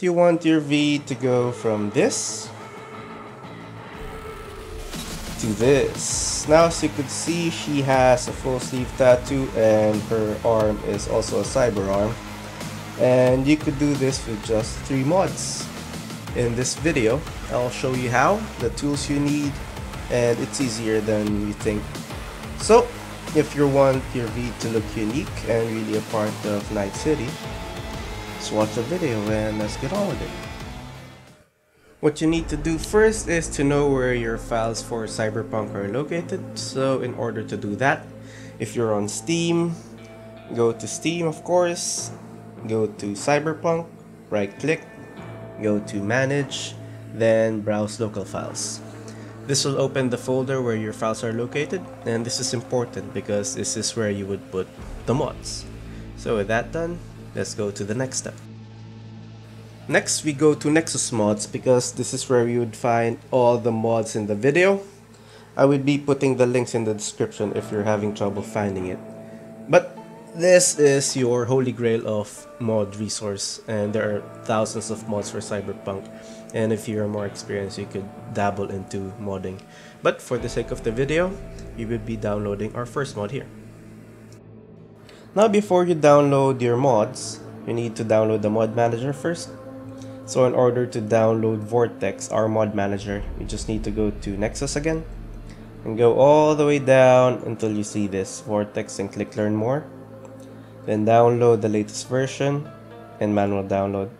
you want your V to go from this to this. Now, as you could see, she has a full sleeve tattoo and her arm is also a cyber arm. And you could do this with just 3 mods. In this video, I'll show you how, the tools you need, and it's easier than you think. So, if you want your V to look unique and really a part of Night City, just watch the video and let's get on with it. What you need to do first is to know where your files for Cyberpunk are located. So in order to do that, if you're on Steam, go to Steam of course, go to Cyberpunk, right click, go to Manage, then Browse Local Files. This will open the folder where your files are located, and this is important because this is where you would put the mods. So with that done, let's go to the next step. Next, we go to Nexus Mods because this is where you would find all the mods in the video. I would be putting the links in the description if you're having trouble finding it. But this is your holy grail of mod resource, and there are thousands of mods for Cyberpunk, and if you're more experienced you could dabble into modding. But for the sake of the video, we would be downloading our first mod here. Now before you download your mods, you need to download the mod manager first. So in order to download Vortex, our mod manager, you just need to go to Nexus again and go all the way down until you see this Vortex and click Learn More. Then download the latest version and manual download.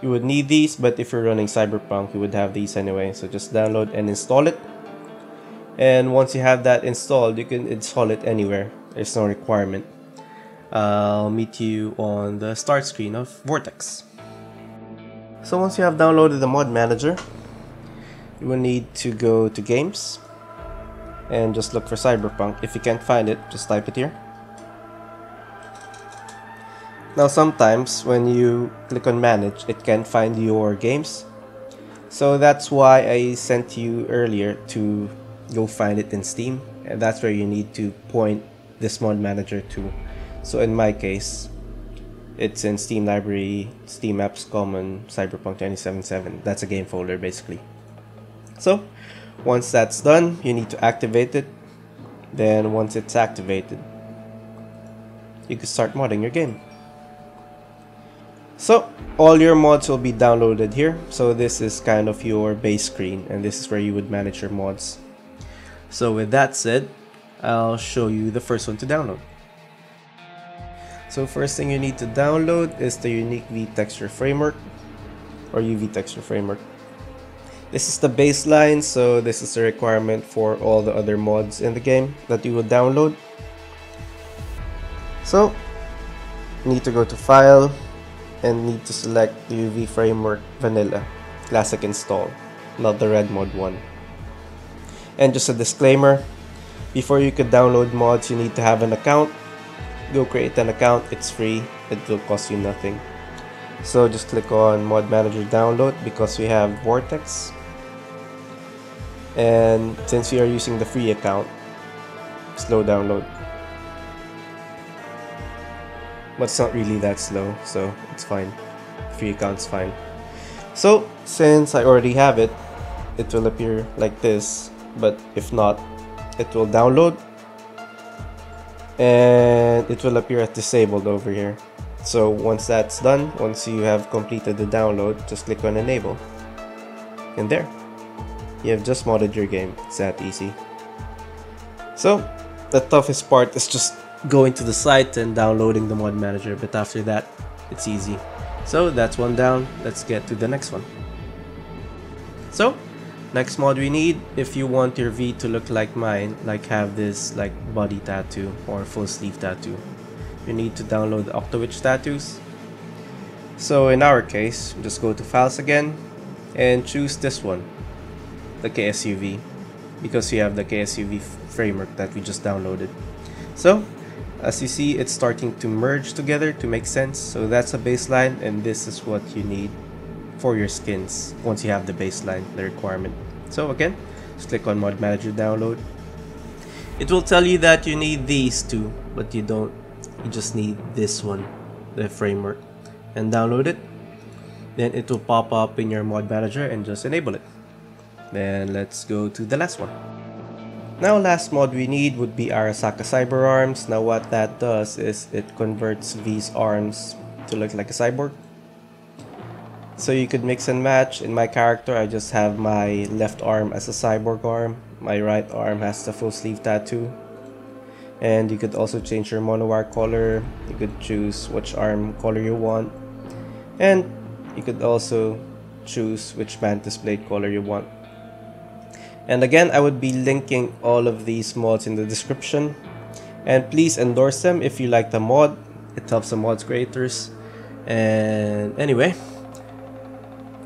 You would need these, but if you're running Cyberpunk, you would have these anyway. So just download and install it. And once you have that installed, you can install it anywhere. There's no requirement. I'll meet you on the start screen of Vortex. So once you have downloaded the mod manager, you will need to go to Games and just look for Cyberpunk. If you can't find it, just type it here. Now sometimes when you click on Manage, it can't find your games. So that's why I sent you earlier to go find it in Steam, and that's where you need to point this mod manager to. So in my case, it's in Steam Library, Steam Apps Common, Cyberpunk 2077. That's a game folder basically. So once that's done, you need to activate it. Then once it's activated, you can start modding your game. So all your mods will be downloaded here. So this is kind of your base screen, and this is where you would manage your mods. So with that said, I'll show you the first one to download. So first thing you need to download is the unique V-Texture framework, or UV texture framework. This is the baseline, so this is a requirement for all the other mods in the game that you will download. So you need to go to File and need to select the UV framework Vanilla Classic Install, not the red mod one. And just a disclaimer, before you could download mods you need to have an account. Go create an account, it's free, it will cost you nothing. So just click on Mod Manager Download because we have Vortex. And since we are using the free account, slow download. But it's not really that slow, so it's fine. Free account's fine. So since I already have it, it will appear like this, but if not, it will download. And it will appear as disabled over here. So once that's done, once you have completed the download, just click on enable, and there you have just modded your game. It's that easy. So the toughest part is just going to the site and downloading the mod manager, but after that it's easy. So that's one down. Let's get to the next one. So next mod we need, if you want your V to look like mine, like have this like body tattoo or full sleeve tattoo, you need to download the Octo Tattoos. So in our case, just go to Files again and choose this one, the KSUV, because we have the KSUV framework that we just downloaded. So as you see, it's starting to merge together to make sense. So that's a baseline, and this is what you need for your skins once you have the baseline, the requirement. So again, just click on Mod Manager Download. It will tell you that you need these two, but you don't. You just need this one, the framework, and download it. then it will pop up in your mod manager and just enable it. Then let's go to the last one. Now last mod we need would be Arasaka Cyber Arms. Now what that does is it converts V's arms to look like a cyborg. So you could mix and match. In my character I just have my left arm as a cyborg arm. My right arm has the full sleeve tattoo. And you could also change your monowire color. You could choose which arm color you want. And you could also choose which mantis blade color you want. And again, I would be linking all of these mods in the description. And please endorse them if you like the mod. It helps the mods creators. And anyway,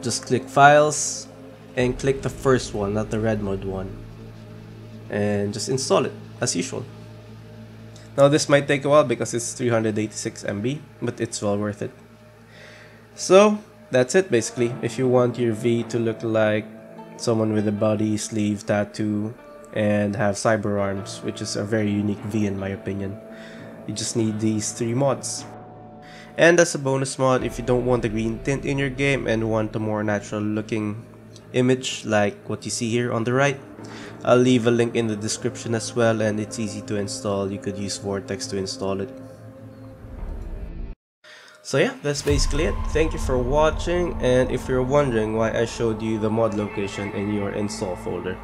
just click files and click the first one, not the red mode one. And just install it as usual. Now this might take a while because it's 386 MB, but it's well worth it. So that's it basically. If you want your V to look like someone with a body sleeve tattoo and have cyber arms, which is a very unique V in my opinion, you just need these 3 mods. And as a bonus mod, if you don't want the green tint in your game and want a more natural looking image like what you see here on the right, I'll leave a link in the description as well, and it's easy to install. You could use Vortex to install it. So yeah, that's basically it. Thank you for watching, and if you're wondering why I showed you the mod location in your install folder,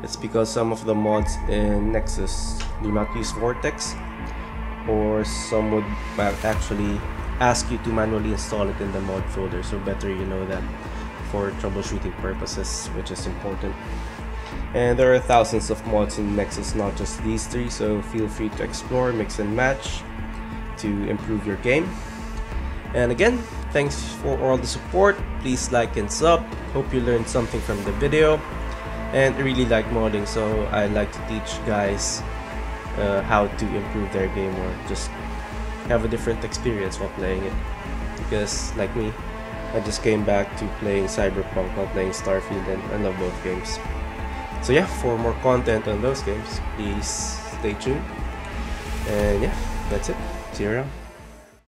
it's because some of the mods in Nexus do not use Vortex, or some would actually ask you to manually install it in the mod folder, so better you know that for troubleshooting purposes, which is important. And there are thousands of mods in Nexus, not just these 3, so feel free to explore, mix and match to improve your game. And again, thanks for all the support. Please like and sub. Hope you learned something from the video. And I really like modding, so I like to teach guys how to improve their game or just have a different experience while playing it. Because like me, I just came back to playing Cyberpunk while playing Starfield, and I love both games. So yeah, for more content on those games, please stay tuned. And yeah, that's it. See you around.